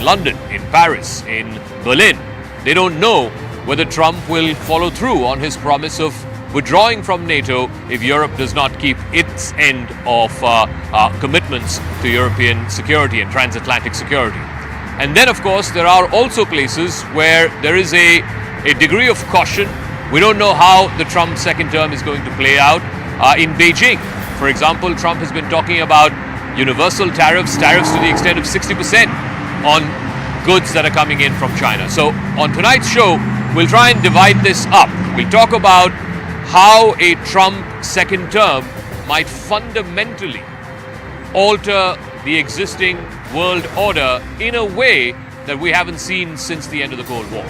London, in Paris, in Berlin. They don't know whether Trump will follow through on his promise of withdrawing from NATO if Europe does not keep its end of commitments to European security and transatlantic security. And then, of course, there are also places where there is a degree of caution. We don't know how the Trump second term is going to play out. In Beijing, for example, Trump has been talking about universal tariffs to the extent of 60% on goods that are coming in from China. So on tonight's show, we'll try and divide this up. We'll talk about how a Trump second term might fundamentally alter the existing world order in a way that we haven't seen since the end of the Cold War.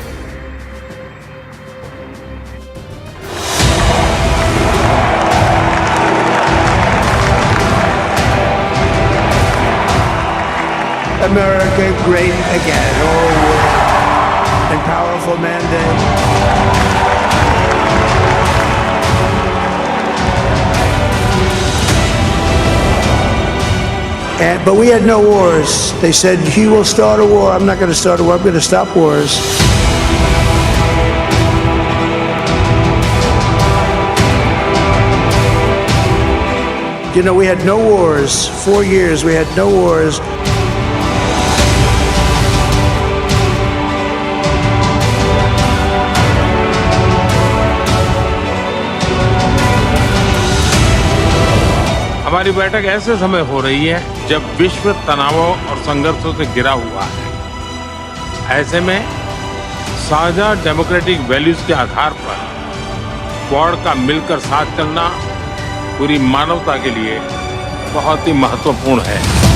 America great again. Oh, and powerful mandate. But we had no wars. They said, he will start a war. I'm not going to start a war. I'm going to stop wars. You know, we had no wars. 4 years, we had no wars. हमारी बैठक ऐसे समय हो रही है जब विश्व तनावों और संघर्षों से घिरा हुआ है। ऐसे में साझा डेमोक्रेटिक वैल्यूज के आधार पर क्वाड का मिलकर साथ चलना पूरी मानवता के लिए बहुत ही महत्वपूर्ण है।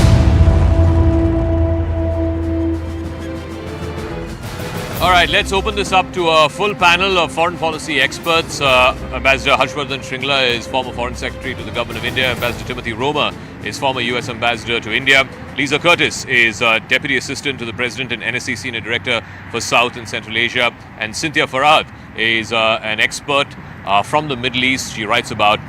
All right, let's open this up to a full panel of foreign policy experts. Ambassador Harshvardhan Shringla is former Foreign Secretary to the Government of India. Ambassador Timothy Roma is former US Ambassador to India. Lisa Curtis is Deputy Assistant to the President and NSC Senior Director for South and Central Asia. And Cynthia Farhad is an expert from the Middle East. She writes about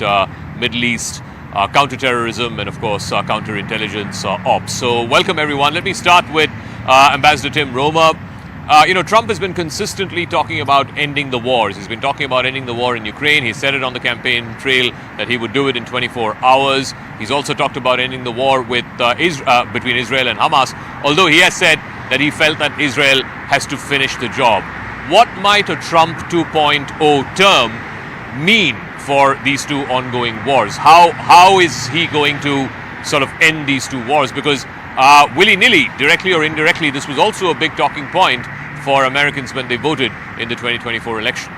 Middle East counterterrorism and, of course, counterintelligence ops. So welcome, everyone. Let me start with Ambassador Tim Roma. Trump has been consistently talking about ending the wars. He's been talking about ending the war in Ukraine. He said it on the campaign trail that he would do it in 24 hours. He's also talked about ending the war with between Israel and Hamas, although he has said that he felt that Israel has to finish the job. What might a Trump 2.0 term mean for these two ongoing wars? How is he going to sort of end these two wars? Because willy-nilly, directly or indirectly, this was also a big talking point for Americans when they voted in the 2024 election.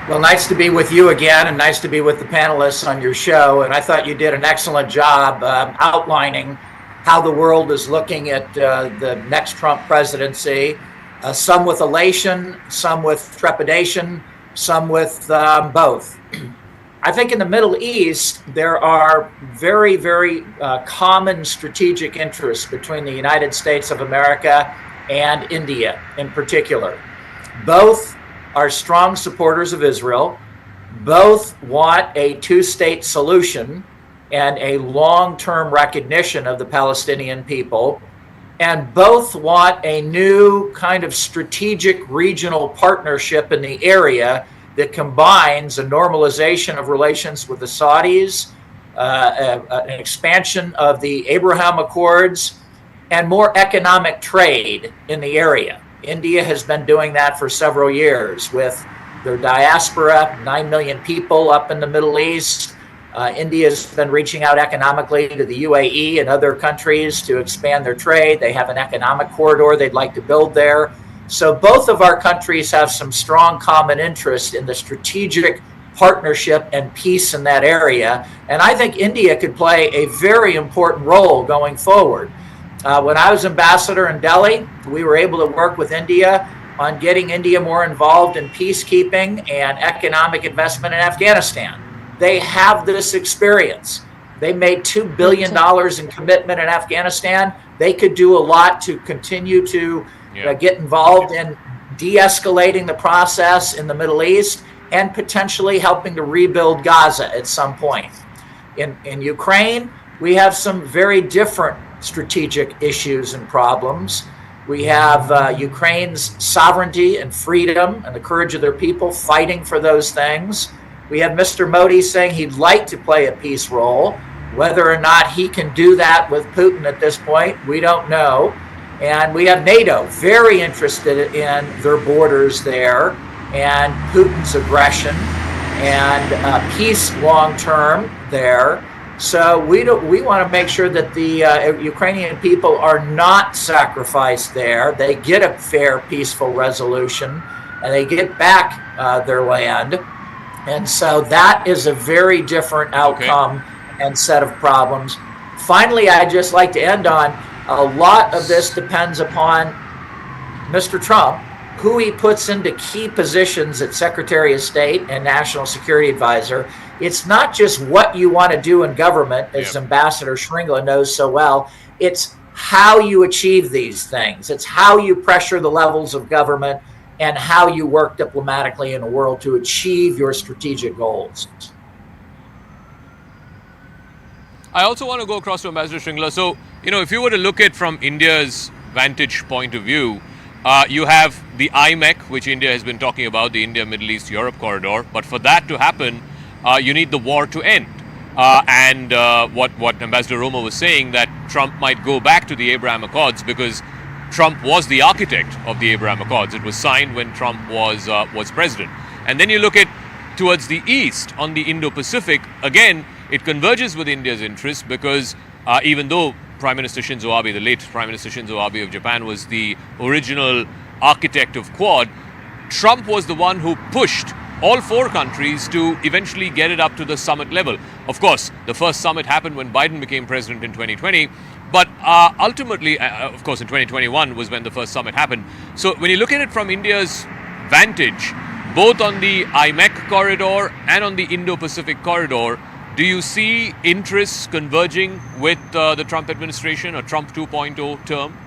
Well, nice to be with you again, and nice to be with the panelists on your show. And I thought you did an excellent job outlining how the world is looking at the next Trump presidency, some with elation, some with trepidation, some with both. I think in the Middle East, there are very, very common strategic interests between the United States of America and India in particular. Both are strong supporters of Israel. Both want a two-state solution and a long-term recognition of the Palestinian people. And both want a new kind of strategic regional partnership in the area that combines a normalization of relations with the Saudis, an expansion of the Abraham Accords, and more economic trade in the area. India has been doing that for several years with their diaspora, 9 million people up in the Middle East. India has been reaching out economically to the UAE and other countries to expand their trade. They have an economic corridor they'd like to build there. So both of our countries have some strong common interest in the strategic partnership and peace in that area. And I think India could play a very important role going forward. When I was ambassador in Delhi, we were able to work with India on getting India more involved in peacekeeping and economic investment in Afghanistan. They have this experience. They made $2 billion in commitment in Afghanistan. They could do a lot to continue to get involved in de-escalating the process in the Middle East and potentially helping to rebuild Gaza at some point. In Ukraine, we have some very different strategic issues and problems. We have Ukraine's sovereignty and freedom and the courage of their people fighting for those things. We have Mr. Modi saying he'd like to play a peace role. Whether or not he can do that with Putin at this point, we don't know. And we have NATO very interested in their borders there and Putin's aggression and peace long term there. So we want to make sure that the Ukrainian people are not sacrificed there. They get a fair, peaceful resolution and they get back their land. And so that is a very different outcome and set of problems. Finally, I'd just like to end on a lot of this depends upon Mr. Trump, who he puts into key positions at Secretary of State and National Security Advisor. It's not just what you want to do in government, as Ambassador Shringla knows so well. It's how you achieve these things. It's how you pressure the levels of government and how you work diplomatically in the world to achieve your strategic goals. I also want to go across to Ambassador Shringla. So, if you were to look at from India's vantage point of view, you have the IMEC, which India has been talking about, the India, Middle East, Europe corridor. But for that to happen, you need the war to end. And what Ambassador Roma was saying, that Trump might go back to the Abraham Accords because Trump was the architect of the Abraham Accords. It was signed when Trump was president. And then you look at towards the east on the Indo-Pacific, again, it converges with India's interests because even though Prime Minister Shinzo Abe, the late Prime Minister Shinzo Abe of Japan, was the original architect of Quad, Trump was the one who pushed all four countries to eventually get it up to the summit level. Of course, the first summit happened when Biden became president in 2020, but ultimately, of course, in 2021 was when the first summit happened. So when you look at it from India's vantage, both on the IMEC corridor and on the Indo-Pacific corridor, do you see interests converging with the Trump administration or Trump 2.0 term?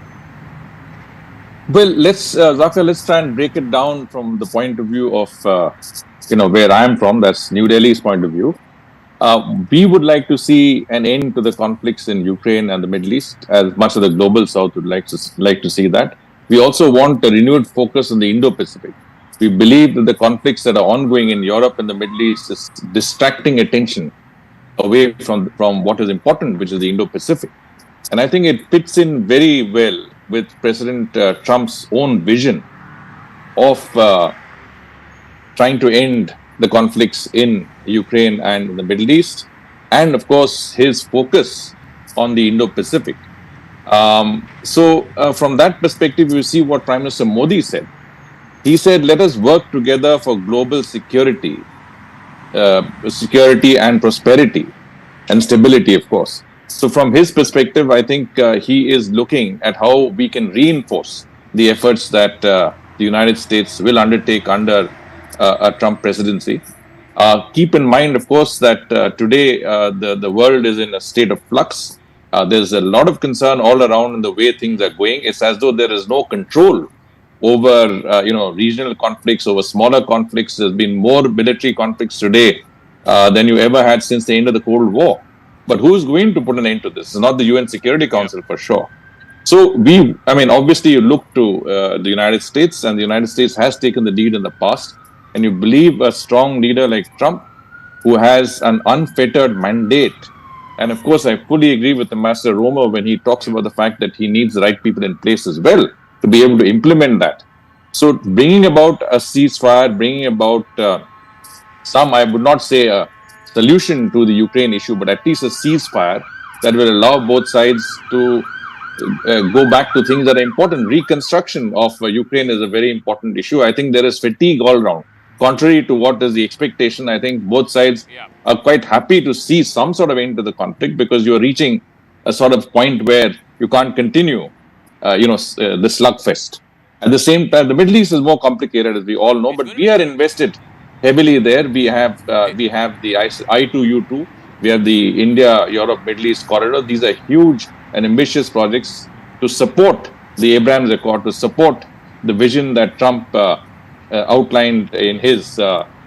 Well, let's try and break it down from the point of view of, where I am from. That's New Delhi's point of view. We would like to see an end to the conflicts in Ukraine and the Middle East, as much as the global South would like to see that. We also want a renewed focus on the Indo-Pacific. We believe that the conflicts that are ongoing in Europe and the Middle East is distracting attention away from what is important, which is the Indo-Pacific. And I think it fits in very well with President Trump's own vision of trying to end the conflicts in Ukraine and the Middle East, and of course his focus on the Indo-Pacific. So from that perspective, you see what Prime Minister Modi said. He said, let us work together for global security and prosperity and stability, of course. So from his perspective, I think he is looking at how we can reinforce the efforts that the United States will undertake under a Trump presidency. Keep in mind, of course, that today the world is in a state of flux. There's a lot of concern all around in the way things are going. It's as though there is no control over regional conflicts, over smaller conflicts. There's been more military conflicts today than you ever had since the end of the Cold War. But who's going to put an end to this? It's not the UN Security Council for sure. So obviously you look to the United States, and the United States has taken the lead in the past. And you believe a strong leader like Trump, who has an unfettered mandate. And of course, I fully agree with Ambassador Roma when he talks about the fact that he needs the right people in place as well to be able to implement that. So bringing about a ceasefire, bringing about I would not say a solution to the Ukraine issue, but at least a ceasefire that will allow both sides to go back to things that are important. Reconstruction of Ukraine is a very important issue. I think there is fatigue all around. Contrary to what is the expectation, I think both sides are quite happy to see some sort of end to the conflict, because you're reaching a sort of point where you can't continue, the slugfest. At the same time, the Middle East is more complicated, as we all know, but we are invested heavily there. We have the I2U2, we have the India-Europe-Middle East corridor. These are huge and ambitious projects to support the Abraham Accord, to support the vision that Trump outlined in his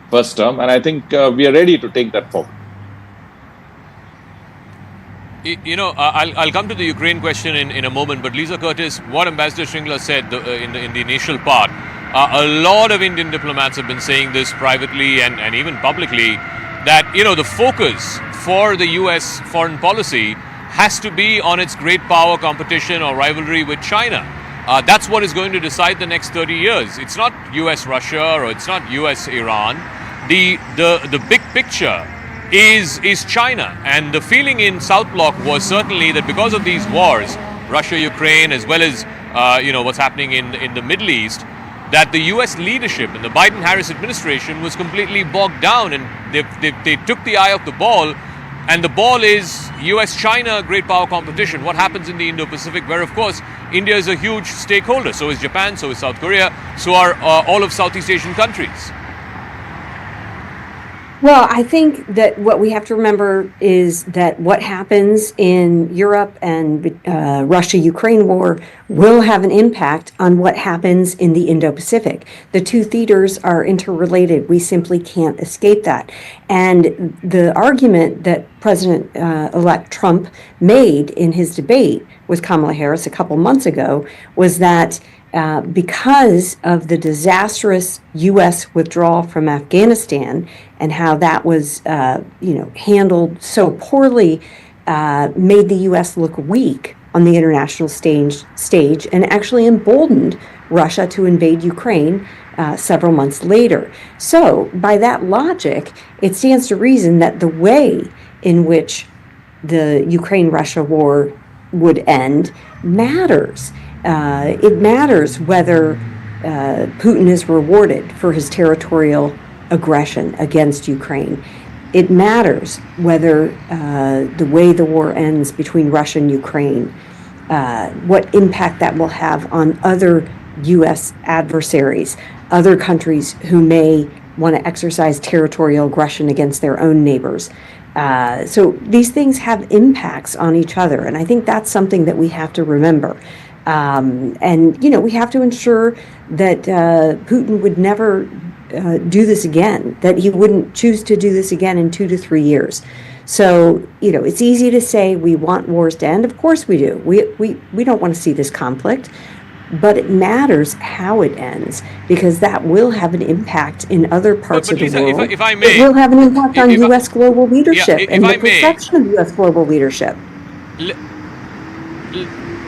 first term. And I think we are ready to take that forward. I'll come to the Ukraine question in a moment, but Lisa Curtis, what Ambassador Shringla said in the initial part, a lot of Indian diplomats have been saying this privately and even publicly, that, the focus for the US foreign policy has to be on its great power competition or rivalry with China. That's what is going to decide the next 30 years. It's not US-Russia or it's not US-Iran. The big picture is China. And the feeling in South Bloc was certainly that because of these wars, Russia, Ukraine, as well as what's happening in the Middle East, that the US leadership and the Biden-Harris administration was completely bogged down, and they took the eye off the ball, and the ball is US-China great power competition. What happens in the Indo-Pacific, where of course India is a huge stakeholder, so is Japan, so is South Korea, so are all of Southeast Asian countries. Well, I think that what we have to remember is that what happens in Europe and Russia-Ukraine war will have an impact on what happens in the Indo-Pacific. The two theaters are interrelated. We simply can't escape that. And the argument that President-elect Trump made in his debate with Kamala Harris a couple months ago was that because of the disastrous U.S. withdrawal from Afghanistan and how that was, handled so poorly, made the U.S. look weak on the international stage and actually emboldened Russia to invade Ukraine several months later. So, by that logic, it stands to reason that the way in which the Ukraine-Russia war would end matters. It matters whether Putin is rewarded for his territorial aggression against Ukraine. It matters whether the way the war ends between Russia and Ukraine, what impact that will have on other U.S. adversaries, other countries who may want to exercise territorial aggression against their own neighbors. So these things have impacts on each other, and I think that's something that we have to remember. We have to ensure that Putin would never do this again, that he wouldn't choose to do this again in 2 to 3 years. So, it's easy to say we want wars to end. Of course we do. We don't want to see this conflict, but it matters how it ends, because that will have an impact in other parts of the Lisa, world. if I may, it will have an impact on U.S. global leadership and the I may, perception of U.S. global leadership.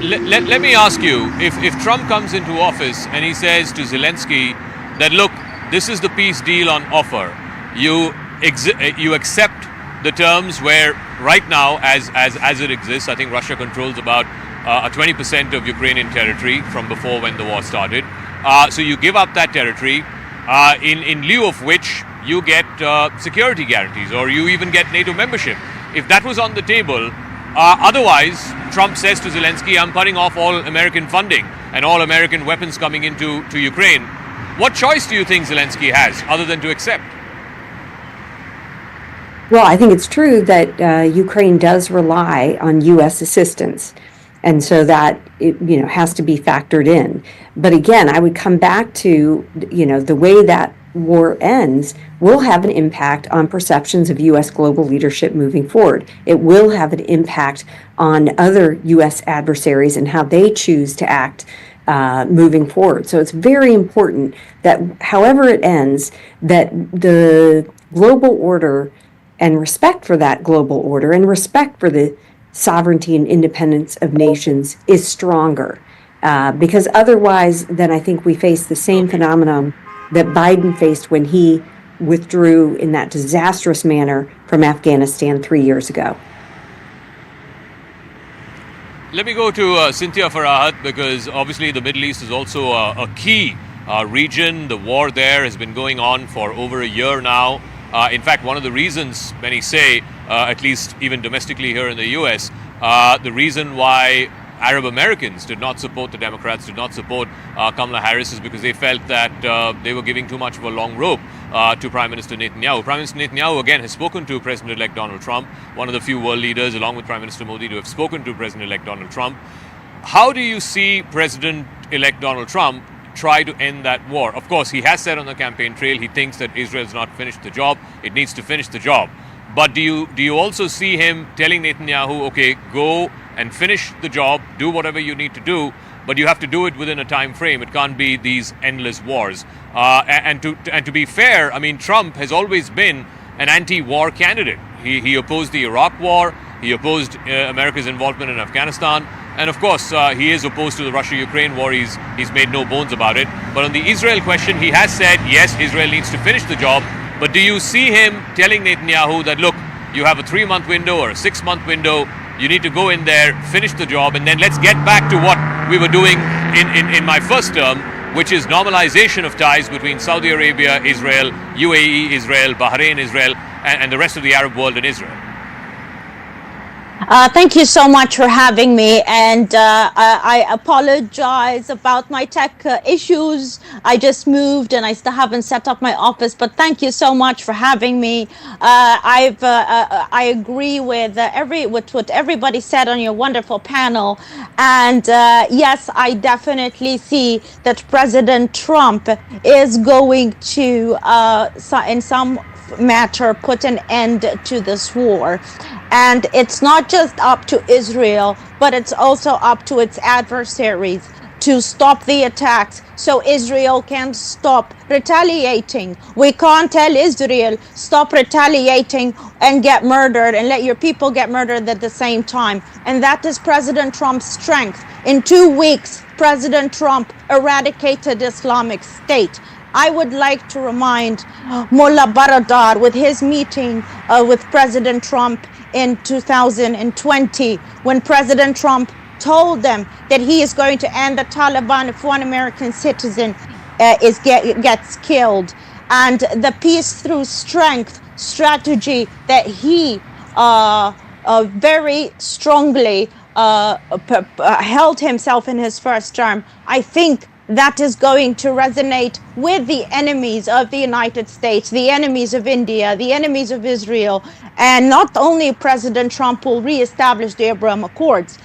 Let me ask you, if Trump comes into office and he says to Zelensky that, look, this is the peace deal on offer, you accept the terms where right now, as it exists, I think Russia controls about 20% of Ukrainian territory from before when the war started. So you give up that territory, in lieu of which you get security guarantees, or you even get NATO membership. If that was on the table, otherwise, Trump says to Zelensky, I'm cutting off all American funding and all American weapons coming into Ukraine. What choice do you think Zelensky has other than to accept? Well, I think it's true that Ukraine does rely on U.S. assistance, and so that it has to be factored in. But again, I would come back to the way that war ends will have an impact on perceptions of U.S. global leadership moving forward. It will have an impact on other U.S. adversaries and how they choose to act moving forward. So it's very important that however it ends, that the global order and respect for that global order and respect for the sovereignty and independence of nations is stronger. Because otherwise, then I think we face the same phenomenon that Biden faced when he withdrew in that disastrous manner from Afghanistan 3 years ago. Let me go to Cynthia Farahat, because obviously the Middle East is also a key region. The war there has been going on for over a year now. In fact, one of the reasons, many say, at least even domestically here in the US, the reason why Arab Americans did not support the Democrats, did not support Kamala Harris, is because they felt that they were giving too much of a long rope to Prime Minister Netanyahu. Prime Minister Netanyahu, again, has spoken to President-elect Donald Trump, one of the few world leaders, along with Prime Minister Modi, to have spoken to President-elect Donald Trump. How do you see President-elect Donald Trump try to end that war? Of course, he has said on the campaign trail he thinks that Israel has not finished the job. It needs to finish the job. But do you also see him telling Netanyahu, okay, go and finish the job, do whatever you need to do, but you have to do it within a time frame. It can't be these endless wars. And to be fair, I mean, Trump has always been an anti-war candidate. He opposed the Iraq War. He opposed America's involvement in Afghanistan. And of course, he is opposed to the Russia-Ukraine war. He's made no bones about it. But on the Israel question, he has said, yes, Israel needs to finish the job. But do you see him telling Netanyahu that, look, you have a 3-month window or a 6-month window, you need to go in there, finish the job, and then let's get back to what we were doing in my first term, which is normalization of ties between Saudi Arabia, Israel, UAE, Israel, Bahrain, Israel, and the rest of the Arab world and Israel? Thank you so much for having me, and I apologize about my tech issues. I just moved and I still haven't set up my office, but thank you so much for having me. I agree with what everybody said on your wonderful panel, and yes, I definitely see that President Trump is going to, in some matter, put an end to this war. And it's not just up to Israel, but it's also up to its adversaries to stop the attacks so Israel can stop retaliating. We can't tell Israel, stop retaliating and get murdered and let your people get murdered at the same time. And that is President Trump's strength. In 2 weeks, President Trump eradicated Islamic State. I would like to remind Mullah Baradar with his meeting with President Trump in 2020, when President Trump told them that he is going to end the Taliban if one American citizen gets killed. And the peace through strength strategy that he very strongly held himself in his first term, I think that is going to resonate with the enemies of the United States, the enemies of India, the enemies of Israel. And not only President Trump will reestablish the Abraham Accords.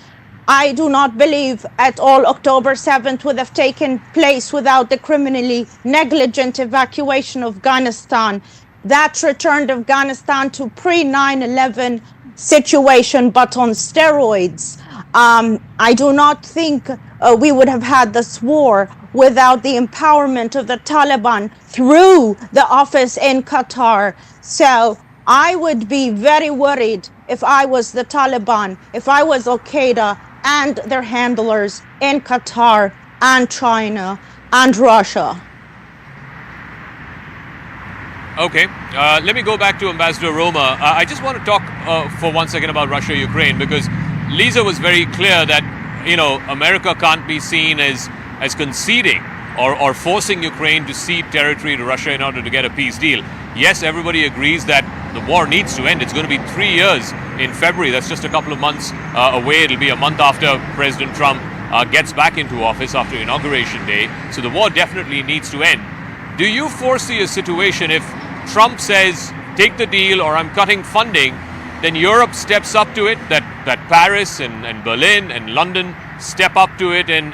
I do not believe at all October 7th would have taken place without the criminally negligent evacuation of Afghanistan. That returned Afghanistan to pre-9/11 situation, but on steroids. I do not think we would have had this war without the empowerment of the Taliban through the office in Qatar. So I would be very worried if I was the Taliban, if I was Al-Qaeda and their handlers in Qatar and China and Russia. Okay, let me go back to Ambassador Roma. I just want to talk for 1 second about Russia-Ukraine, because Lisa was very clear that, you know, America can't be seen as conceding or forcing Ukraine to cede territory to Russia in order to get a peace deal. Yes, everybody agrees that the war needs to end. It's going to be 3 years in February. That's just a couple of months away. It'll be a month after President Trump gets back into office after Inauguration Day. So the war definitely needs to end. Do you foresee a situation if Trump says, take the deal or I'm cutting funding, then Europe steps up to it, that Paris and Berlin and London step up to it and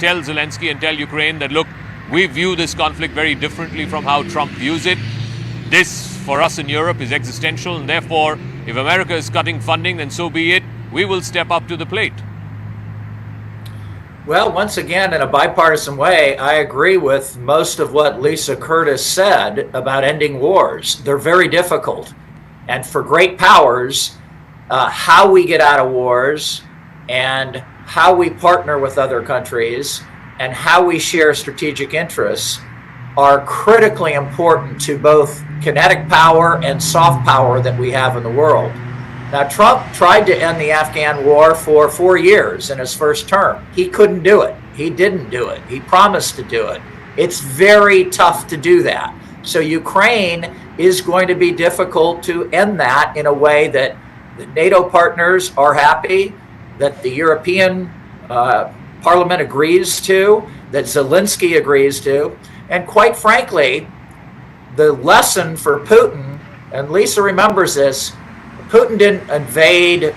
tell Zelensky and tell Ukraine that, look, we view this conflict very differently from how Trump views it. This, for us in Europe, is existential, and therefore, if America is cutting funding, then so be it. We will step up to the plate. Well, once again, in a bipartisan way, I agree with most of what Lisa Curtis said about ending wars. They're very difficult. And for great powers, how we get out of wars and how we partner with other countries and how we share strategic interests are critically important to both kinetic power and soft power that we have in the world. Now, Trump tried to end the Afghan war for 4 years in his first term. He couldn't do it. He didn't do it. He promised to do it. It's very tough to do that. So Ukraine is going to be difficult to end that in a way that the NATO partners are happy, that the European Parliament agrees to, that Zelensky agrees to. And quite frankly, the lesson for Putin, and Lisa remembers this, Putin didn't invade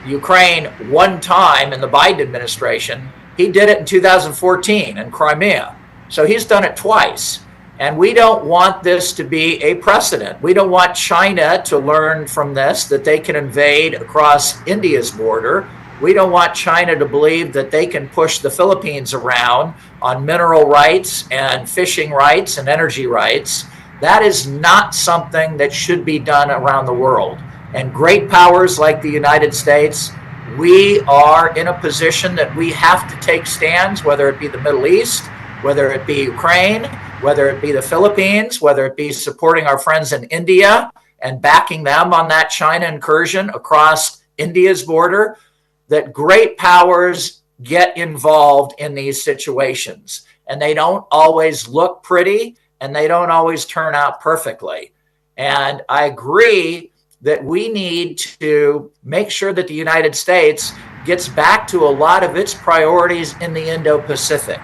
Ukraine one time in the Biden administration. He did it in 2014 in Crimea. So he's done it twice. And we don't want this to be a precedent. We don't want China to learn from this that they can invade across India's border. We don't want China to believe that they can push the Philippines around on mineral rights and fishing rights and energy rights. That is not something that should be done around the world. And great powers like the United States, we are in a position that we have to take stands, whether it be the Middle East, whether it be Ukraine, whether it be the Philippines, whether it be supporting our friends in India and backing them on that China incursion across India's border, that great powers get involved in these situations. And they don't always look pretty and they don't always turn out perfectly. And I agree that we need to make sure that the United States gets back to a lot of its priorities in the Indo-Pacific,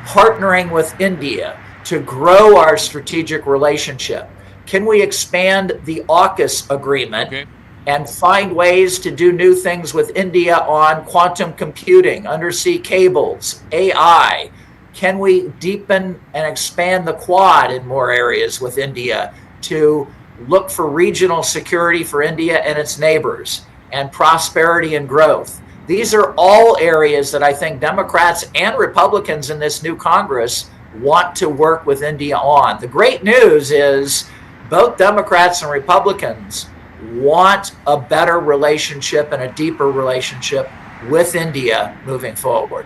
partnering with India to grow our strategic relationship. Can we expand the AUKUS agreement and find ways to do new things with India on quantum computing, undersea cables, AI? Can we deepen and expand the Quad in more areas with India to look for regional security for India and its neighbors and prosperity and growth? These are all areas that I think Democrats and Republicans in this new Congress want to work with India on. The great news is both Democrats and Republicans want a better relationship and a deeper relationship with India moving forward.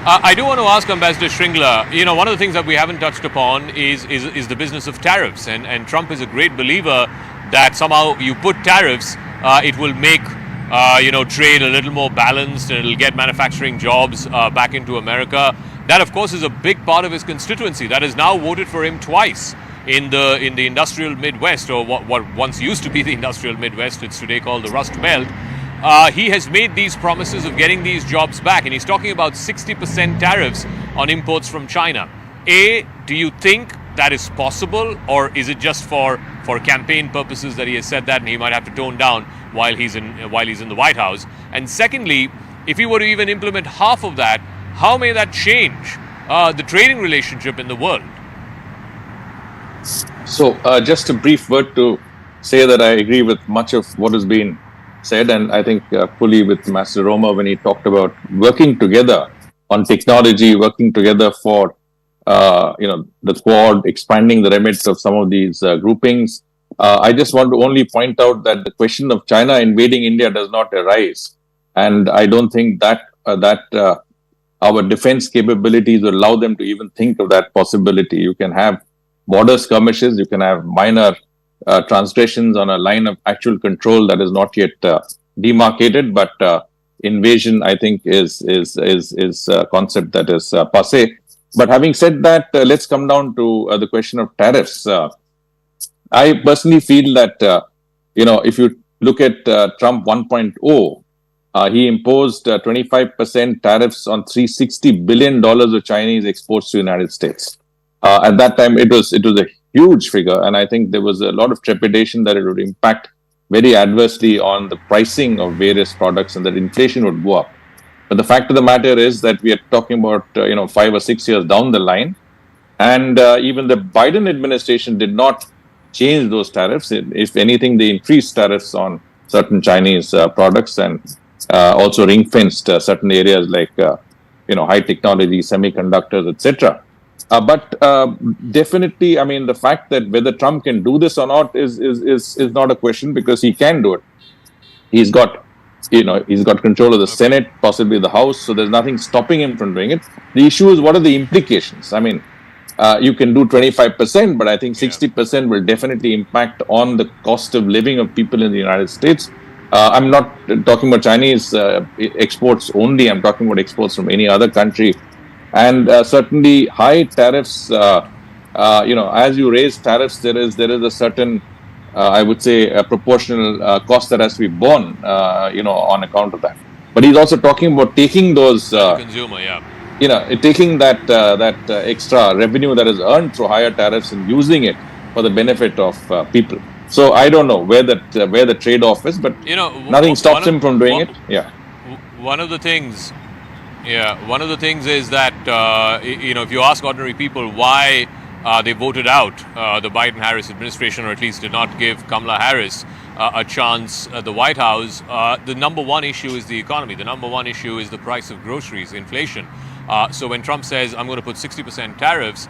I do want to ask Ambassador Shringla, one of the things that we haven't touched upon is the business of tariffs. And Trump is a great believer that somehow you put tariffs, it will make trade a little more balanced and it'll get manufacturing jobs back into America. That, of course, is a big part of his constituency that has now voted for him twice in the industrial Midwest, or what once used to be the industrial Midwest. It's today called the Rust Belt. He has made these promises of getting these jobs back, and he's talking about 60% tariffs on imports from China. Do you think that is possible, or is it just for campaign purposes that he has said that, and he might have to tone down while he's in the White House? And secondly, if he were to even implement half of that, how may that change the trading relationship in the world? So just a brief word to say that I agree with much of what has been said, and I think fully with Master Roma when he talked about working together on technology, working together for the Quad, expanding the remits of some of these groupings. I just want to only point out that the question of China invading India does not arise, and I don't think that our defense capabilities will allow them to even think of that possibility. You can have border skirmishes, you can have minor transgressions on a line of actual control that is not yet demarcated, but invasion, I think, is a concept that is passé. But having said that, let's come down to the question of tariffs. I personally feel that if you look at Trump 1.0, he imposed 25% tariffs on $360 billion of Chinese exports to the United States. At that time, it was a huge figure, and I think there was a lot of trepidation that it would impact very adversely on the pricing of various products and that inflation would go up. But the fact of the matter is that we are talking about 5 or 6 years down the line, and even the Biden administration did not change those tariffs. If anything, they increased tariffs on certain Chinese products and also ring-fenced certain areas like high technology, semiconductors, etc. But definitely, I mean, the fact that whether Trump can do this or not is not a question, because he can do it. He's got control of the Senate, possibly the House, so there's nothing stopping him from doing it. The issue is, what are the implications? I mean, you can do 25%, but I think 60% will definitely impact on the cost of living of people in the United States. I'm not talking about Chinese exports only. I'm talking about exports from any other country. And certainly high tariffs, as you raise tariffs, there is a certain, I would say, a proportional cost that has to be borne, on account of that. But he's also talking about taking those, consumer, taking that extra revenue that is earned through higher tariffs and using it for the benefit of people. So I don't know where the trade-off is, but nothing stops him from doing it. Yeah. One of the things Yeah, one of the things is that, if you ask ordinary people why they voted out the Biden-Harris administration, or at least did not give Kamala Harris a chance at the White House, the number one issue is the economy. The number one issue is the price of groceries, inflation. So when Trump says, I'm going to put 60% tariffs,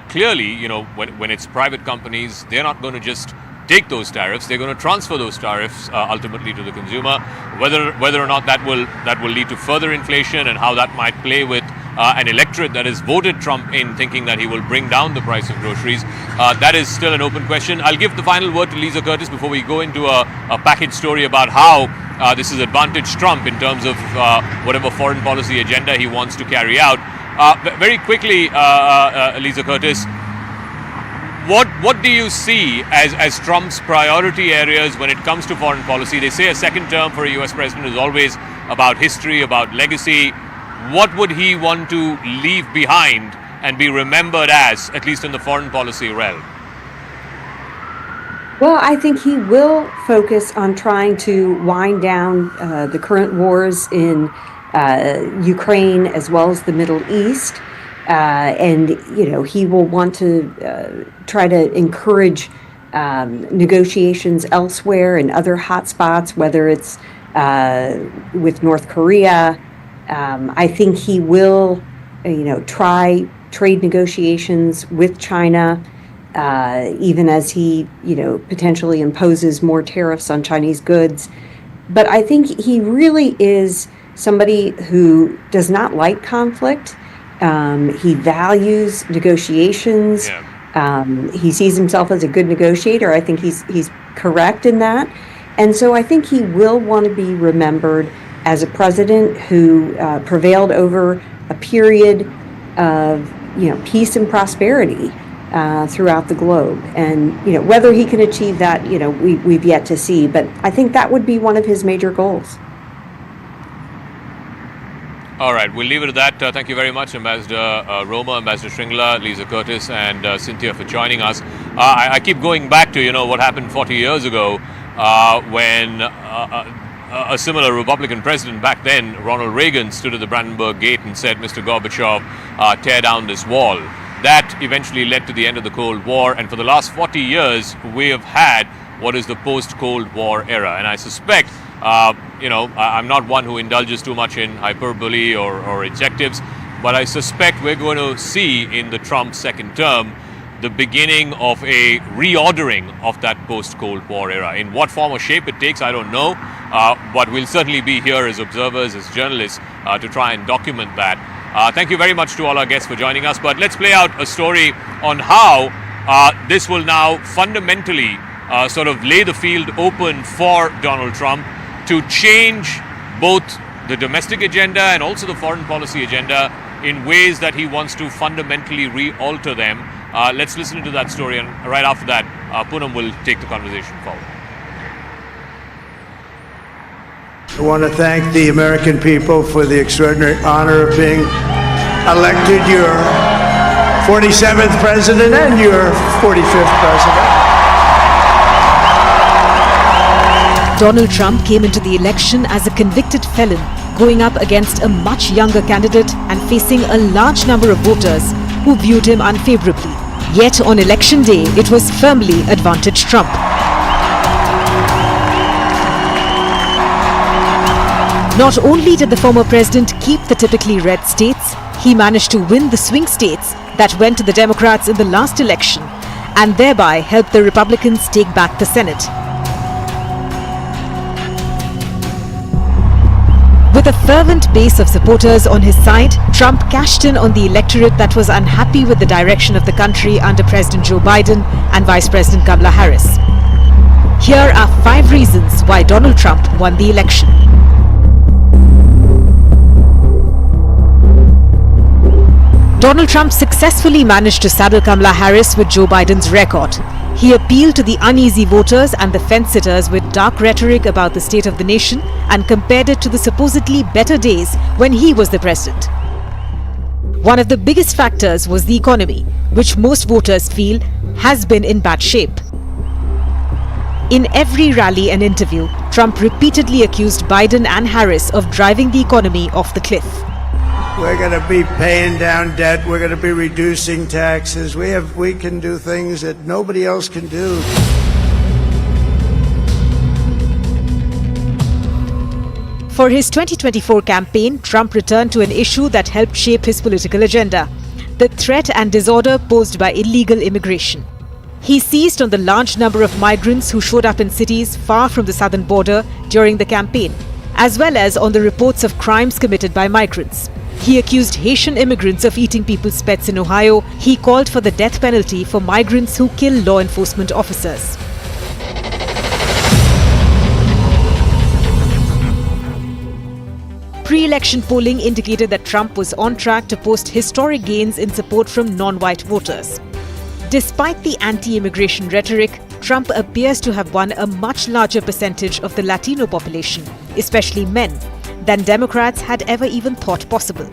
clearly, when it's private companies, they're not going to just take those tariffs. They're going to transfer those tariffs ultimately to the consumer. Whether or not that will lead to further inflation, and how that might play with an electorate that has voted Trump in, thinking that he will bring down the price of groceries, that is still an open question. I'll give the final word to Lisa Curtis before we go into a package story about how this has advantaged Trump in terms of whatever foreign policy agenda he wants to carry out. Very quickly, Lisa Curtis, what do you see as Trump's priority areas when it comes to foreign policy? They say a second term for a US president is always about history, about legacy. What would he want to leave behind and be remembered as, at least in the foreign policy realm? Well, I think he will focus on trying to wind down the current wars in Ukraine as well as the Middle East. And he will want to try to encourage negotiations elsewhere in other hotspots, whether it's with North Korea. I think he will, try trade negotiations with China, even as he, potentially imposes more tariffs on Chinese goods. But I think he really is somebody who does not like conflict. He values negotiations. Yeah. He sees himself as a good negotiator. I think he's correct in that. And so I think he will want to be remembered as a president who prevailed over a period of, peace and prosperity throughout the globe. And, whether he can achieve that, we've yet to see. But I think that would be one of his major goals. All right, we'll leave it at that. Thank you very much, Ambassador Roma, Ambassador Shringla, Lisa Curtis, and Cynthia for joining us. I keep going back to, what happened 40 years ago when a similar Republican president back then, Ronald Reagan, stood at the Brandenburg Gate and said, Mr. Gorbachev, tear down this wall. That eventually led to the end of the Cold War, and for the last 40 years, we have had what is the post-Cold War era. And I suspect, I'm not one who indulges too much in hyperbole or adjectives, but I suspect we're going to see in the Trump second term the beginning of a reordering of that post-Cold War era. In what form or shape it takes, I don't know, but we'll certainly be here as observers, as journalists, to try and document that. Thank you very much to all our guests for joining us, but let's play out a story on how this will now fundamentally sort of lay the field open for Donald Trump to change both the domestic agenda and also the foreign policy agenda in ways that he wants to fundamentally re-alter them. Let's listen to that story, and right after that, Poonam will take the conversation forward. I want to thank the American people for the extraordinary honor of being elected your 47th president and your 45th president. Donald Trump came into the election as a convicted felon, going up against a much younger candidate and facing a large number of voters who viewed him unfavorably. Yet on election day, it was firmly advantaged Trump. Not only did the former president keep the typically red states, he managed to win the swing states that went to the Democrats in the last election and thereby helped the Republicans take back the Senate. With a fervent base of supporters on his side, Trump cashed in on the electorate that was unhappy with the direction of the country under President Joe Biden and Vice President Kamala Harris. Here are 5 reasons why Donald Trump won the election. Donald Trump successfully managed to saddle Kamala Harris with Joe Biden's record. He appealed to the uneasy voters and the fence-sitters with dark rhetoric about the state of the nation and compared it to the supposedly better days when he was the president. One of the biggest factors was the economy, which most voters feel has been in bad shape. In every rally and interview, Trump repeatedly accused Biden and Harris of driving the economy off the cliff. We're going to be paying down debt. We're going to be reducing taxes. We can do things that nobody else can do. For his 2024 campaign, Trump returned to an issue that helped shape his political agenda: the threat and disorder posed by illegal immigration. He seized on the large number of migrants who showed up in cities far from the southern border during the campaign, as well as on the reports of crimes committed by migrants. He accused Haitian immigrants of eating people's pets in Ohio. He called for the death penalty for migrants who kill law enforcement officers. Pre-election polling indicated that Trump was on track to post historic gains in support from non-white voters. Despite the anti-immigration rhetoric, Trump appears to have won a much larger percentage of the Latino population, especially men, than Democrats had ever even thought possible.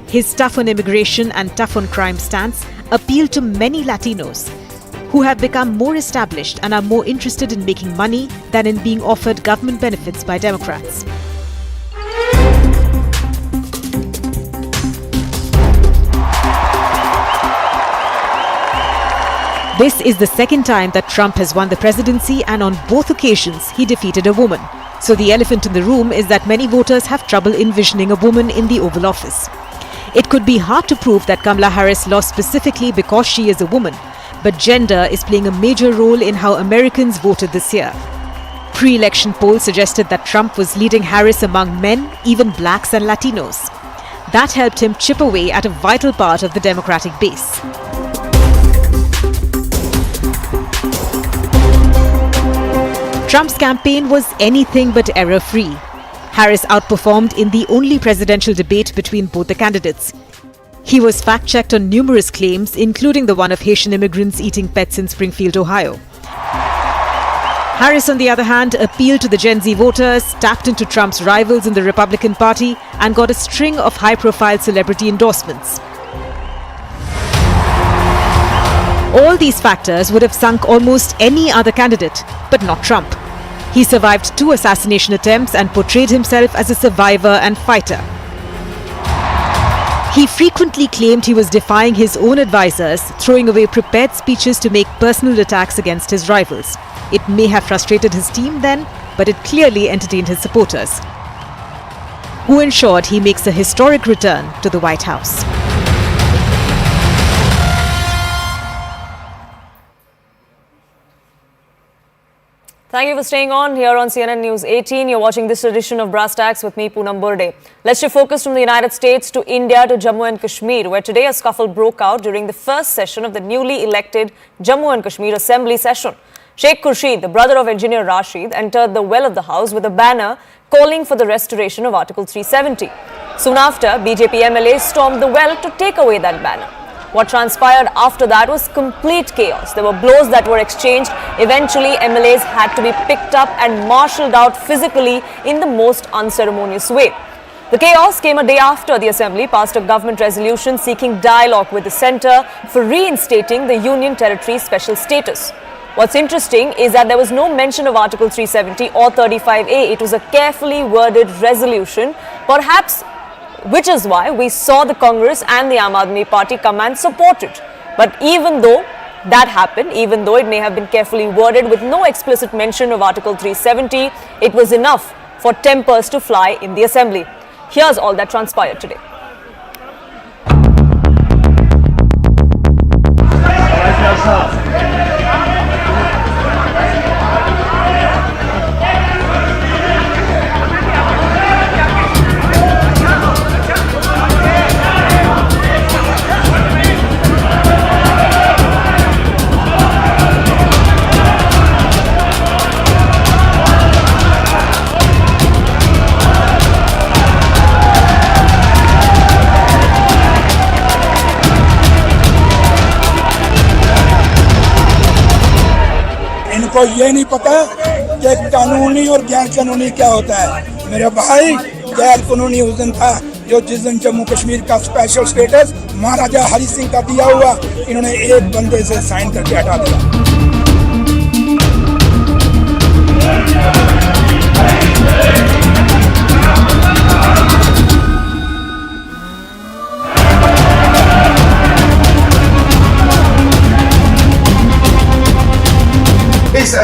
His tough on immigration and tough on crime stance appealed to many Latinos, who have become more established and are more interested in making money than in being offered government benefits by Democrats. This is the second time that Trump has won the presidency, and on both occasions he defeated a woman. So the elephant in the room is that many voters have trouble envisioning a woman in the Oval Office. It could be hard to prove that Kamala Harris lost specifically because she is a woman, but gender is playing a major role in how Americans voted this year. Pre-election polls suggested that Trump was leading Harris among men, even blacks and Latinos. That helped him chip away at a vital part of the Democratic base. Trump's campaign was anything but error-free. Harris outperformed in the only presidential debate between both the candidates. He was fact-checked on numerous claims, including the one of Haitian immigrants eating pets in Springfield, Ohio. Harris, on the other hand, appealed to the Gen Z voters, tapped into Trump's rivals in the Republican Party, and got a string of high-profile celebrity endorsements. All these factors would have sunk almost any other candidate, but not Trump. He survived 2 assassination attempts and portrayed himself as a survivor and fighter. He frequently claimed he was defying his own advisors, throwing away prepared speeches to make personal attacks against his rivals. It may have frustrated his team then, but it clearly entertained his supporters, who ensured he makes a historic return to the White House. Thank you for staying on here on CNN News 18. You're watching this edition of Brass Tacks with me, Poonam Burde. Let's shift focus from the United States to India to Jammu and Kashmir, where today a scuffle broke out during the first session of the newly elected Jammu and Kashmir Assembly session. Sheikh Khurshid, the brother of engineer Rashid, entered the well of the House with a banner calling for the restoration of Article 370. Soon after, BJP MLAs stormed the well to take away that banner. What transpired after that was complete chaos. There were blows that were exchanged. Eventually, MLAs had to be picked up and marshalled out physically in the most unceremonious way. The chaos came a day after the Assembly passed a government resolution seeking dialogue with the centre for reinstating the Union Territory special status. What's interesting is that there was no mention of Article 370 or 35A. It was a carefully worded resolution, perhaps which is why we saw the Congress and the Aam Aadmi Party come and support it. But even though that happened, even though it may have been carefully worded with no explicit mention of Article 370, it was enough for tempers to fly in the Assembly. Here's all that transpired today. इनको ये नहीं पता कि कानूनी और गैर कानूनी क्या होता है। मेरे भाई, गैर कानूनी उस दिन था जिस दिन जम्मू कश्मीर का स्पेशल स्टेटस महाराजा हरि सिंह का दिया हुआ, इन्होंने एक बंदे से साइन करके हटा दिया।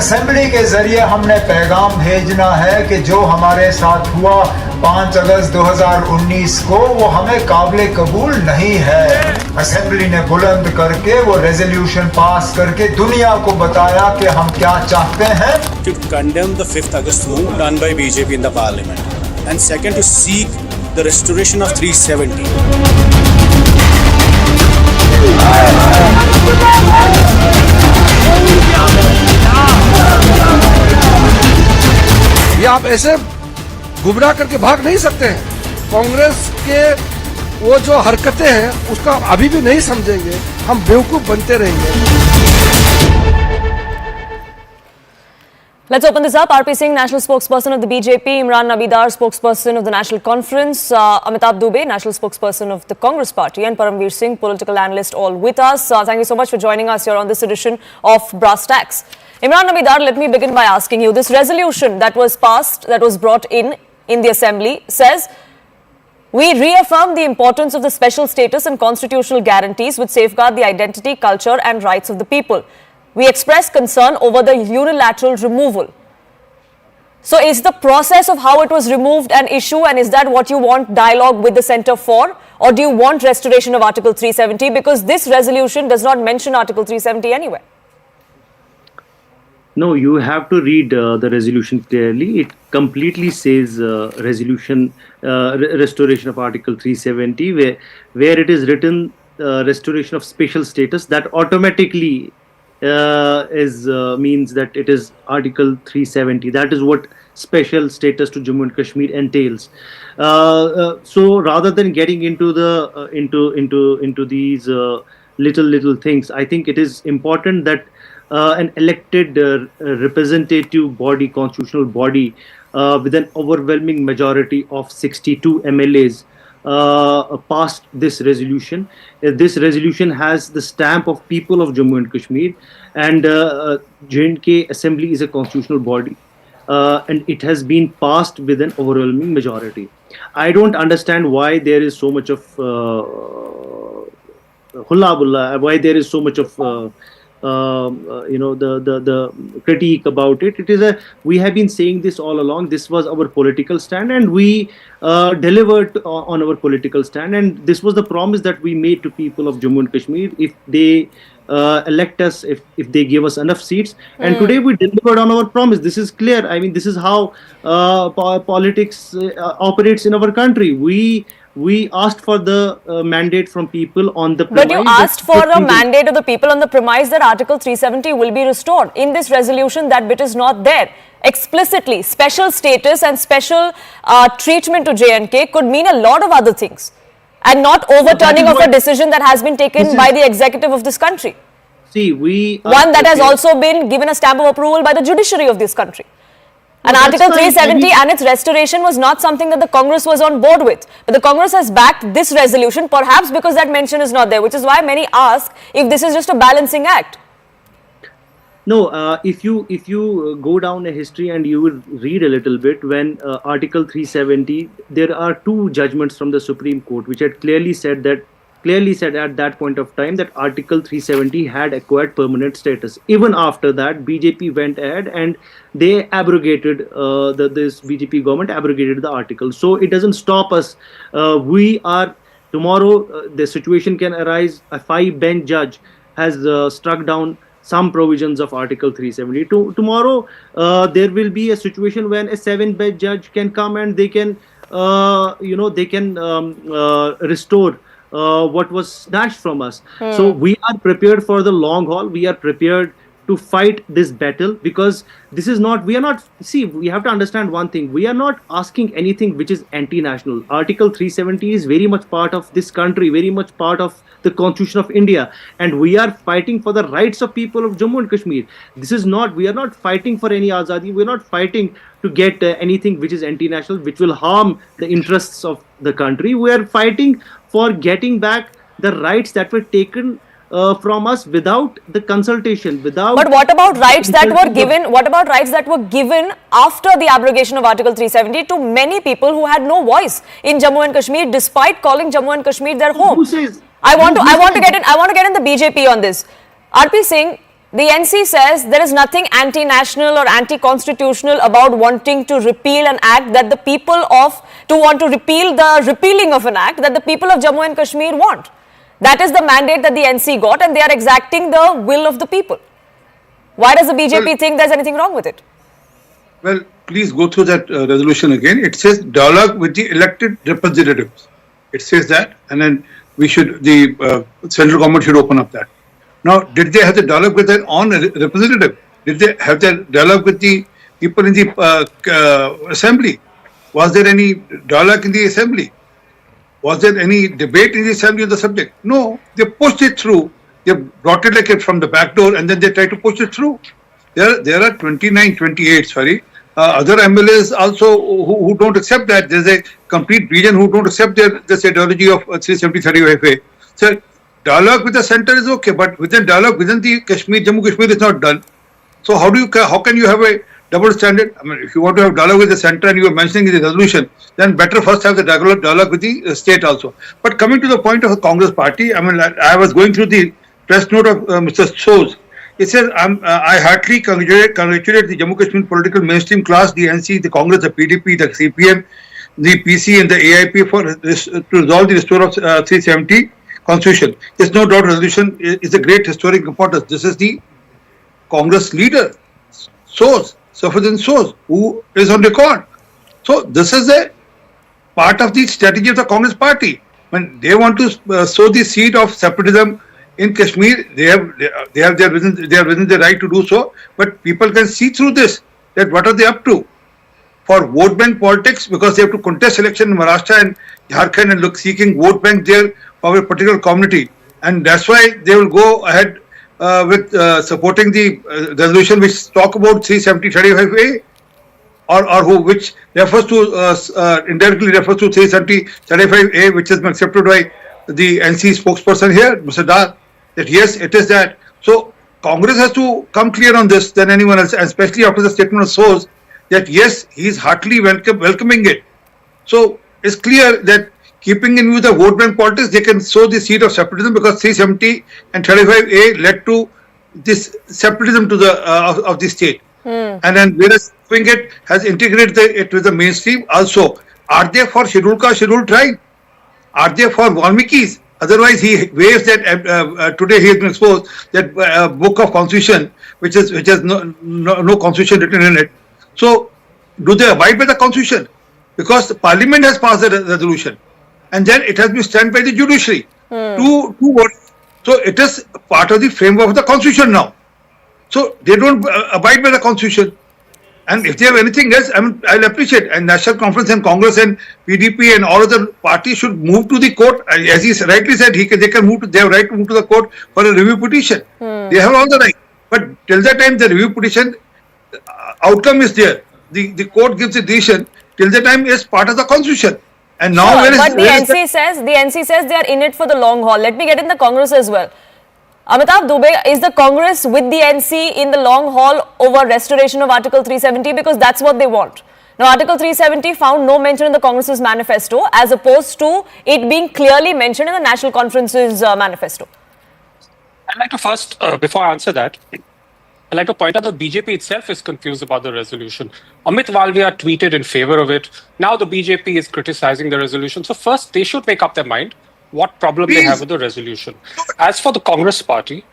असेंबली के जरिए हमने पैगाम भेजना है कि जो हमारे साथ हुआ 5 अगस्त 2019 को वो हमें काबिल कबूल नहीं है। असेंबली ने बुलंद करके वो रेजोल्यूशन पास करके दुनिया को बताया कि हम क्या चाहते हैं। To condemn the 5th August move done by BJP in the parliament, and second to seek the restoration of 370. ये आप ऐसे गुमराह करके भाग नहीं सकते हैं। कांग्रेस के वो जो हरकतें हैं उसका अभी भी नहीं समझेंगे, हम बेवकूफ बनते रहेंगे। Let's open this up. RP Singh, national spokesperson of the BJP, Imran Nabidar, spokesperson of the National Conference, Amitabh Dubey, national spokesperson of the Congress Party, and Paramveer Singh, political analyst, all with us. Thank you so much for joining us here on this edition of Brass Tacks. Imran Nabidar, let me begin by asking you, this resolution that was passed, that was brought in the Assembly, says, we reaffirm the importance of the special status and constitutional guarantees which safeguard the identity, culture and rights of the people. We express concern over the unilateral removal. So is the process of how it was removed an issue, and is that what you want dialogue with the centre for? Or do you want restoration of Article 370? Because this resolution does not mention Article 370 anywhere. No, you have to read the resolution clearly. It completely says restoration of Article 370, where it is written restoration of special status. That automatically means that it is Article 370. That is what special status to Jammu and Kashmir entails. So rather than getting into the into these little things, I think it is important that an elected representative body, constitutional body, with an overwhelming majority of 62 MLAs passed this resolution. This resolution has the stamp of people of Jammu and Kashmir, and J&K Assembly is a constitutional body, and it has been passed with an overwhelming majority. I don't understand why there is so much of hulla-bulla, why there is so much of the critique about it. We have been saying this all along. This was our political stand, and we delivered on our political stand, and this was the promise that we made to people of Jammu and Kashmir if they elect us, if they give us enough seats. And today we delivered on our promise. This is clear. I mean, this is how politics operates in our country. We asked for the mandate from people on the premise. But you asked for the mandate of the people on the premise that Article 370 will be restored. In this resolution, that bit is not there. Explicitly, special status and special treatment to J&K could mean a lot of other things, and not overturning of a decision that has been taken by the executive of this country. See, one that has also been given a stamp of approval by the judiciary of this country. And Article 370 and its restoration was not something that the Congress was on board with. But the Congress has backed this resolution, perhaps because that mention is not there, which is why many ask if this is just a balancing act. No, if you go down a history and you will read a little bit, when Article 370, there are two judgments from the Supreme Court which had clearly said at that point of time that Article 370 had acquired permanent status. Even after that, BJP went ahead and they abrogated, this BJP government abrogated the article. So it doesn't stop us. Tomorrow, the situation can arise. A 5-bench judge has struck down some provisions of Article 370. Tomorrow, there will be a situation when a 7-bench judge can come and they can, restore what was snatched from us. So we are prepared for the long haul. We are prepared to fight this battle, because we have to understand one thing. We are not asking anything which is anti-national. Article 370 is very much part of this country, very much part of the Constitution of India, and we are fighting for the rights of people of Jammu and Kashmir. We are not fighting for any azadi. We are not fighting to get anything which is anti-national, which will harm the interests of the country. We are fighting for getting back the rights that were taken from us without the consultation, without. But what about rights that were given? What about rights that were given after the abrogation of Article 370 to many people who had no voice in Jammu and Kashmir, despite calling Jammu and Kashmir their home? Who says? I want to get in the BJP on this. RP Singh, The NC says there is nothing anti-national or anti-constitutional about wanting to repeal an act that the people of, to want to repeal the repealing of an act that the people of Jammu and Kashmir want. That is the mandate that the NC got, and they are exacting the will of the people. Why does the BJP think there's anything wrong with it? Well, please go through that resolution again. It says dialogue with the elected representatives. It says that, and then the central government should open up that. Now, did they have the dialogue with their own representative? Did they have the dialogue with the people in the assembly? Was there any dialogue in the assembly? Was there any debate in the assembly on the subject? No, they pushed it through. They brought it like from the back door, and then they tried to push it through. There are 28, other MLAs also who don't accept that. There's a complete region who don't accept this ideology of 370-35A. So dialogue with the center is okay, but within dialogue within the Jammu Kashmir is not done. So how can you have a double standard? I mean, if you want to have dialogue with the center and you are mentioning in the resolution, then better first have the dialogue with the state also. But coming to the point of the Congress party, I mean, I was going through the press note of Mr. Soz. It says, I heartily congratulate the Jammu Kashmir political mainstream class, the NC, the Congress, the PDP, the CPM, the PC and the AIP to resolve the restore of 370 Constitution. There's no doubt resolution is a great historic importance. This is the Congress leader, Safuddin Soz, who is on record. So this is a part of the strategy of the Congress party. When they want to sow the seed of separatism in Kashmir, they have within the right to do so. But people can see through this, that what are they up to? For vote bank politics, because they have to contest election in Maharashtra and Jharkhand and seeking vote bank there for a particular community. And that's why they will go ahead with supporting the resolution which talk about 370-35A which refers to indirectly refers to 370-35A, which has been accepted by the NC spokesperson here, Mr. Dar, that yes, it is that. So Congress has to come clear on this than anyone else, especially after the statement of Soz that yes, he is heartily welcoming it. So it's clear that keeping in view the vote bank politics, they can sow the seed of separatism, because 370 and 35A led to this separatism to the of the state. And then whereas doing it has integrated it with the mainstream also. Are they for scheduled caste, scheduled tribe? Are they for Valmikis? Otherwise, he waves that today he has been exposed that book of constitution, which has no constitution written in it. So, do they abide by the constitution? Because the parliament has passed the resolution, and then it has been stamped by the judiciary. Two votes. So it is part of the framework of the constitution now. So they don't abide by the constitution. And if they have anything else, I'll appreciate. And National Conference and Congress and PDP and all other parties should move to the court. As he rightly said, they have right to move to the court for a review petition. They have all the right. But till that time, the review petition outcome is there. The court gives a decision. Till the time is part of the constitution. And now, but the NC says they are in it for the long haul. Let me get in the Congress as well. Amitabh Dubey, is the Congress with the NC in the long haul over restoration of Article 370? Because that's what they want. Now, Article 370 found no mention in the Congress's manifesto, as opposed to it being clearly mentioned in the National Conference's manifesto. I'd like to first, before I answer that, I'd like to point out that BJP itself is confused about the resolution. Amit Walvia tweeted in favor of it. Now the BJP is criticizing the resolution. So first, they should make up their mind what problem they have with the resolution. As for the Congress party,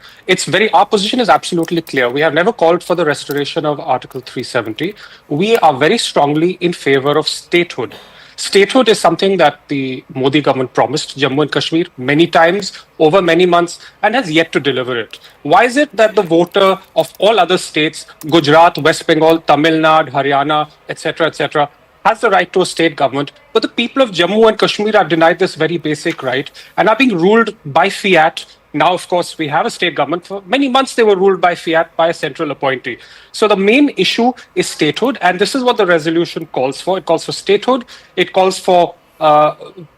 our position is absolutely clear. We have never called for the restoration of Article 370. We are very strongly in favor of statehood. Statehood is something that the Modi government promised Jammu and Kashmir many times over many months and has yet to deliver it. Why is it that the voter of all other states, Gujarat, West Bengal, Tamil Nadu, Haryana, etc., has the right to a state government, but the people of Jammu and Kashmir are denied this very basic right and are being ruled by fiat? Now, of course, we have a state government. For many months, they were ruled by fiat, by a central appointee. So the main issue is statehood, and this is what the resolution calls for. It calls for statehood. It calls for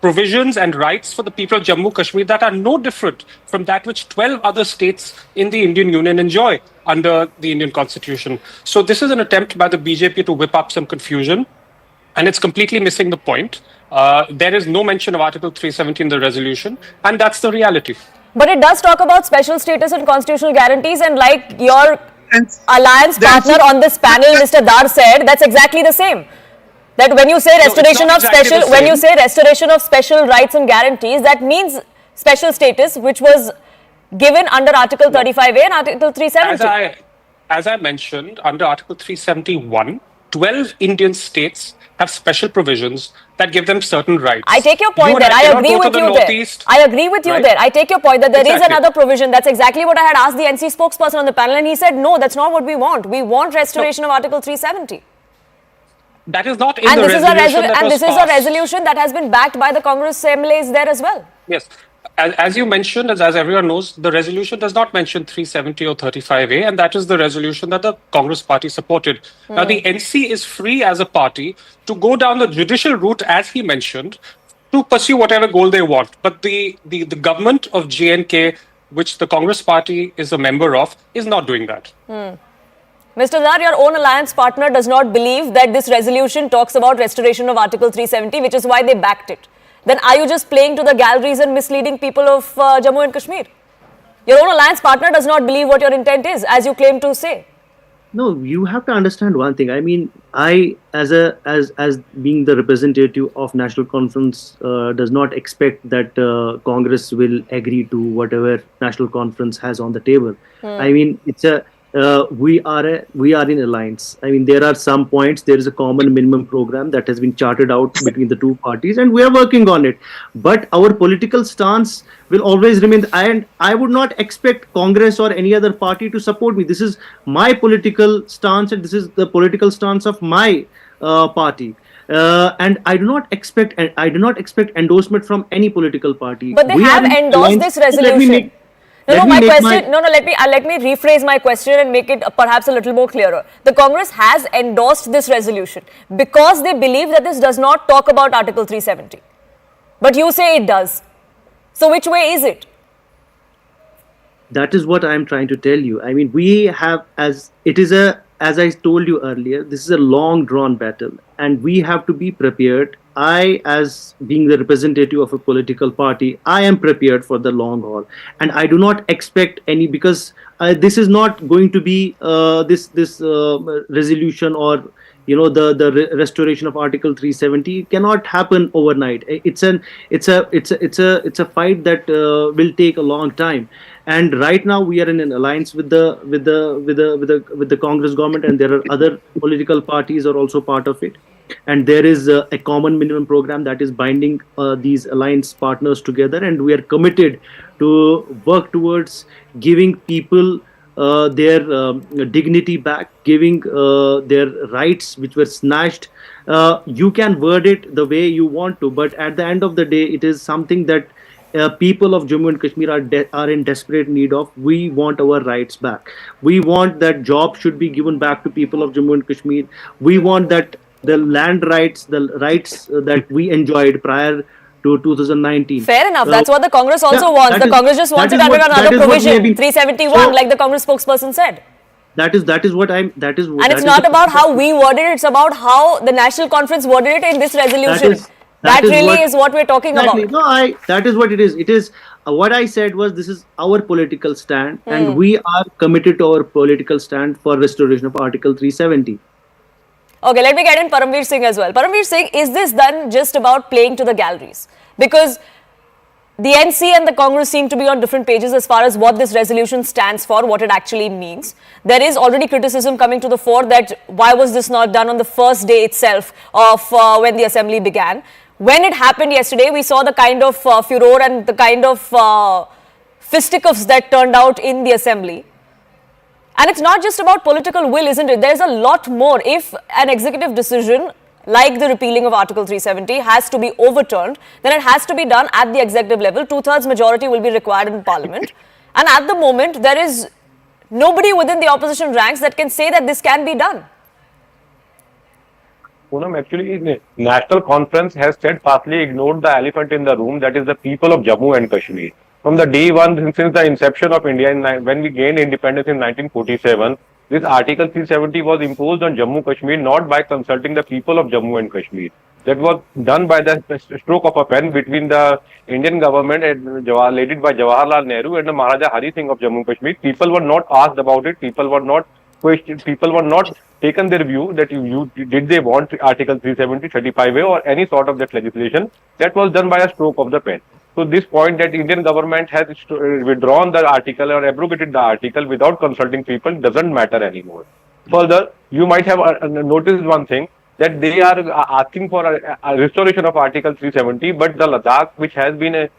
provisions and rights for the people of Jammu and Kashmir that are no different from that which 12 other states in the Indian Union enjoy under the Indian Constitution. So this is an attempt by the BJP to whip up some confusion, and it's completely missing the point. There is no mention of Article 370 in the resolution, and that's the reality. But it does talk about special status and constitutional guarantees, and like your alliance partner on this panel, Mr. Dar, said, that's exactly the same. That when you say restoration of restoration of special rights and guarantees, that means special status, which was given under Article 35A and Article 370. As I mentioned, under Article 371, 12 Indian states have special provisions that give them certain rights. I take your point there. I agree with you there. I agree with you there. I take your point that there is another provision. That's exactly what I had asked the NC spokesperson on the panel, and he said, no, that's not what we want. We want restoration of Article 370. That is not in the resolution and this is a resolution that has been backed by the Congress MLAs there as well. Yes. As you mentioned, as everyone knows, the resolution does not mention 370 or 35A, and that is the resolution that the Congress party supported. Now, the NC is free as a party to go down the judicial route, as he mentioned, to pursue whatever goal they want. But the government of J&K, which the Congress party is a member of, is not doing that. Mr. Dar, your own alliance partner does not believe that this resolution talks about restoration of Article 370, which is why they backed it. Then are you just playing to the galleries and misleading people of Jammu and Kashmir? Your own alliance partner does not believe what your intent is, as you claim to say. No, you have to understand one thing. I mean, I, as being the representative of National Conference, does not expect that Congress will agree to whatever National Conference has on the table. I mean, it's a we are in alliance. I mean, there are some points. There is a common minimum program that has been charted out between the two parties, and we are working on it. But our political stance will always remain. And I would not expect Congress or any other party to support me. This is my political stance, and this is the political stance of my party. And I do not expect endorsement from any political party. But they have endorsed this resolution. Let me rephrase my question and make it perhaps a little more clearer. The Congress has endorsed this resolution because they believe that this does not talk about Article 370. But you say it does. So which way is it? That is what I am trying to tell you. I mean, we have, as I told you earlier, this is a long drawn battle, and we have to be prepared. I, as being the representative of a political party, I am prepared for the long haul, and I do not expect any, because this is not going to be this resolution or the restoration of Article 370 cannot happen overnight. It's a fight that will take a long time. And right now we are in an alliance with the Congress government, and there are other political parties are also part of it. And there is a common minimum program that is binding these alliance partners together, and we are committed to work towards giving people their dignity back, giving their rights which were snatched. You can word it the way you want to, but at the end of the day, it is something that people of Jammu and Kashmir are in desperate need of. We want our rights back. We want that job should be given back to people of Jammu and Kashmir. We want that the land rights, the rights that we enjoyed prior to 2019. Fair enough. That's what the Congress also wants. The Congress just wants it under another provision, 371, like the Congress spokesperson said. That is what I'm. And it's not about how we worded it. It's about how the National Conference worded it in this resolution. That really is what we're talking about. No, that is what it is. It is what I said was this is our political stand, and we are committed to our political stand for restoration of Article 370. Okay, let me get in Paramveer Singh as well. Paramveer Singh, is this done just about playing to the galleries? Because the NC and the Congress seem to be on different pages as far as what this resolution stands for, what it actually means. There is already criticism coming to the fore that why was this not done on the first day itself of when the assembly began. When it happened yesterday, we saw the kind of furor and the kind of fisticuffs that turned out in the assembly. And it's not just about political will, isn't it? There's a lot more. If an executive decision like the repealing of Article 370 has to be overturned, then it has to be done at the executive level. 2/3 majority will be required in Parliament. And at the moment, there is nobody within the opposition ranks that can say that this can be done. Poonam, actually, National Conference has steadfastly ignored the elephant in the room, that is the people of Jammu and Kashmir. From the day one, since the inception of India, when we gained independence in 1947, this Article 370 was imposed on Jammu Kashmir not by consulting the people of Jammu and Kashmir. that was done by the stroke of a pen between the Indian government led by Jawaharlal Nehru and the Maharaja Hari Singh of Jammu and Kashmir. People were not asked about it. People were not questioned. People were not taken their view that did they want Article 370, 35A or any sort of that legislation. That was done by a stroke of the pen. So this point that Indian government has withdrawn the article or abrogated the article without consulting people doesn't matter anymore. Further, you might have noticed one thing, that they are asking for a restoration of Article 370, but the Ladakh, which has been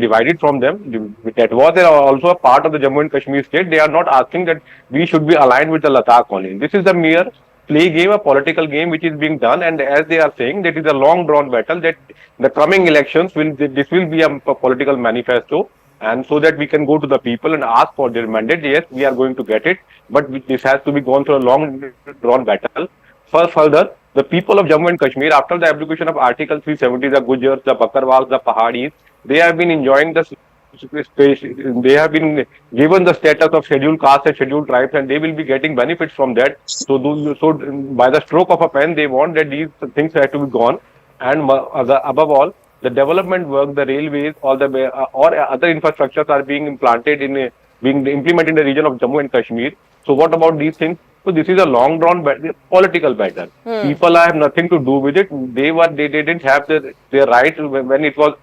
divided from them, that was also a part of the Jammu and Kashmir state. They are not asking that we should be aligned with the Ladakh only. This is a mere play game, a political game which is being done, and as they are saying, that is a long-drawn battle. That the coming elections this will be a political manifesto, and so that we can go to the people and ask for their mandate. Yes, we are going to get it, but this has to be gone through a long-drawn battle. Further, the people of Jammu and Kashmir, after the application of Article 370, the Gujars, the Bakarwals, the Pahadis, they have been enjoying the space. They have been given the status of scheduled castes and scheduled tribes, and they will be getting benefits from that. So by the stroke of a pen, they want that these things have to be gone. And above all, the development work, the railways, or other infrastructures are being implemented in the region of Jammu and Kashmir. So what about these things? So this is a long-drawn political battle. People have nothing to do with it. They didn't have their right when it was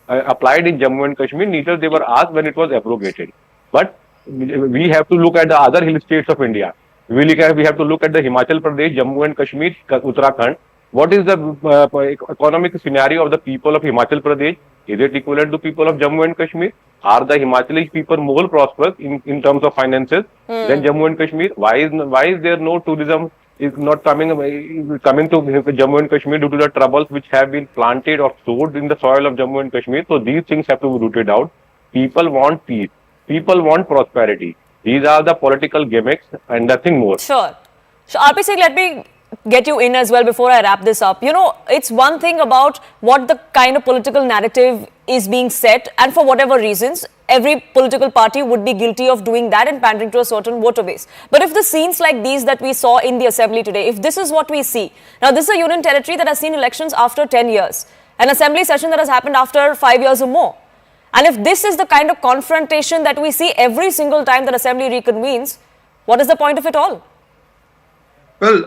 applied in Jammu and Kashmir. Neither they were asked when it was abrogated. But we have to look at the other hill states of India. We have to look at the Himachal Pradesh, Jammu and Kashmir, Uttarakhand. What is the economic scenario of the people of Himachal Pradesh? Is it equivalent to people of Jammu and Kashmir? Are the Himachalis people more prosperous in terms of finances than Jammu and Kashmir? Why is there no tourism is not coming to Jammu and Kashmir due to the troubles which have been planted or sowed in the soil of Jammu and Kashmir? So these things have to be rooted out. People want peace. People want prosperity. These are the political gimmicks and nothing more. Sure. So RP Singh, let me get you in as well before I wrap this up. You know, it's one thing about what the kind of political narrative is being set, and for whatever reasons, every political party would be guilty of doing that and pandering to a certain voter base. But if the scenes like these that we saw in the assembly today, if this is what we see, now this is a union territory that has seen elections after 10 years, an assembly session that has happened after 5 years or more. And if this is the kind of confrontation that we see every single time that assembly reconvenes, what is the point of it all? Well,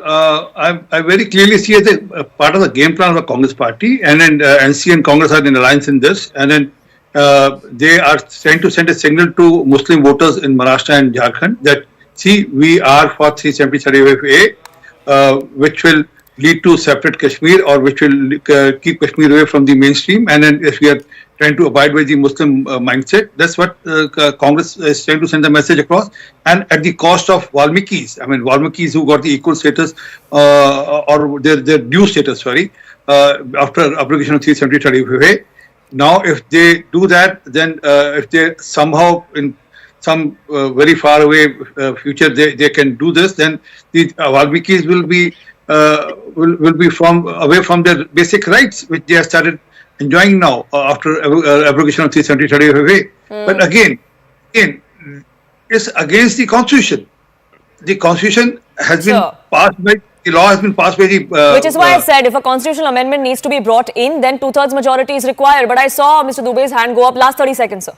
I very clearly see as a part of the game plan of the Congress party, and then NC and Congress are in alliance in this, and then they are trying to send a signal to Muslim voters in Maharashtra and Jharkhand that, see, we are for 370A, which will lead to separate Kashmir, or which will keep Kashmir away from the mainstream, and then if we are trying to abide by the Muslim mindset, that's what Congress is trying to send the message across, and at the cost of Valmikis. I mean, Valmikis who got the equal status or their due status, after abrogation of 370A. Now, if they do that, then if they somehow in some very far away future they can do this, then the Valmikis will be away from their basic rights, which they have started enjoying now after abrogation of 370A. But again, it's against the Constitution. The Constitution has been passed by, the law has been passed by the... Which is why I said if a constitutional amendment needs to be brought in, then 2/3 majority is required. But I saw Mr. Dubey's hand go up. Last 30 seconds, sir.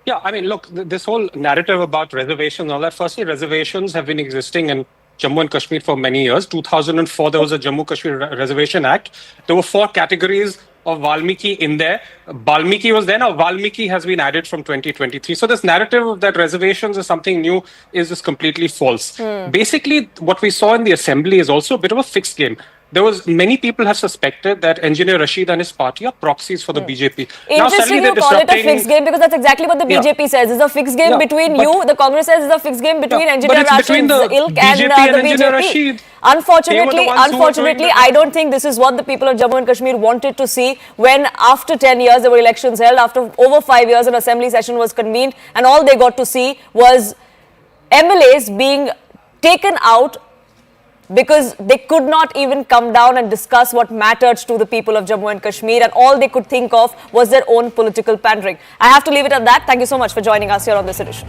Yeah, I mean, look, this whole narrative about reservations and all that, firstly, reservations have been existing in Jammu and Kashmir for many years. 2004, there was a Jammu Kashmir Reservation Act. There were 4 categories of Valmiki in there. Valmiki was there. Now Valmiki has been added from 2023. So this narrative that reservations is something new is just completely false. Basically, what we saw in the assembly is also a bit of a fixed game. There was many people have suspected that Engineer Rashid and his party are proxies for the BJP. Interesting you call it a fixed game, because that's exactly what the BJP says. It's a fixed game between you. The Congress says it's a fixed game between Engineer Rashid's ilk and the BJP. Unfortunately, I don't think this is what the people of Jammu and Kashmir wanted to see when after 10 years there were elections held. After over 5 years an assembly session was convened, and all they got to see was MLAs being taken out because they could not even come down and discuss what mattered to the people of Jammu and Kashmir, and all they could think of was their own political pandering. I have to leave it at that. Thank you so much for joining us here on this edition.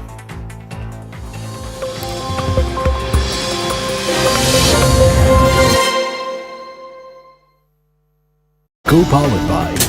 Co-powered by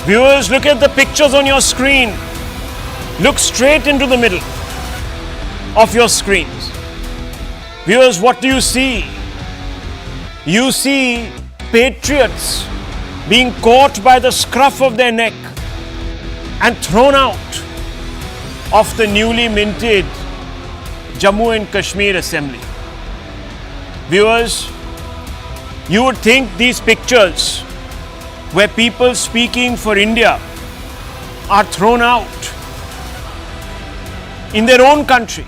Viewers, look at the pictures on your screen. Look straight into the middle of your screens. Viewers, what do you see? You see patriots being caught by the scruff of their neck and thrown out of the newly minted Jammu and Kashmir Assembly. Viewers, you would think these pictures where people speaking for India are thrown out in their own country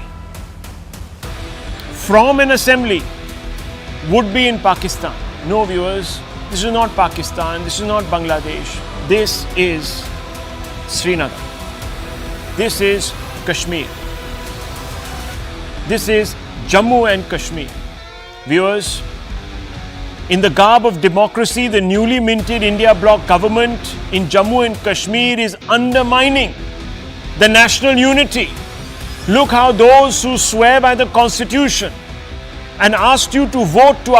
from an assembly would be in Pakistan. No, viewers, this is not Pakistan, this is not Bangladesh, this is Srinagar. This is Kashmir. This is Jammu and Kashmir. Viewers, in the garb of democracy, the newly minted India bloc government in Jammu and Kashmir is undermining the national unity. Look how those who swear by the constitution and asked you to vote to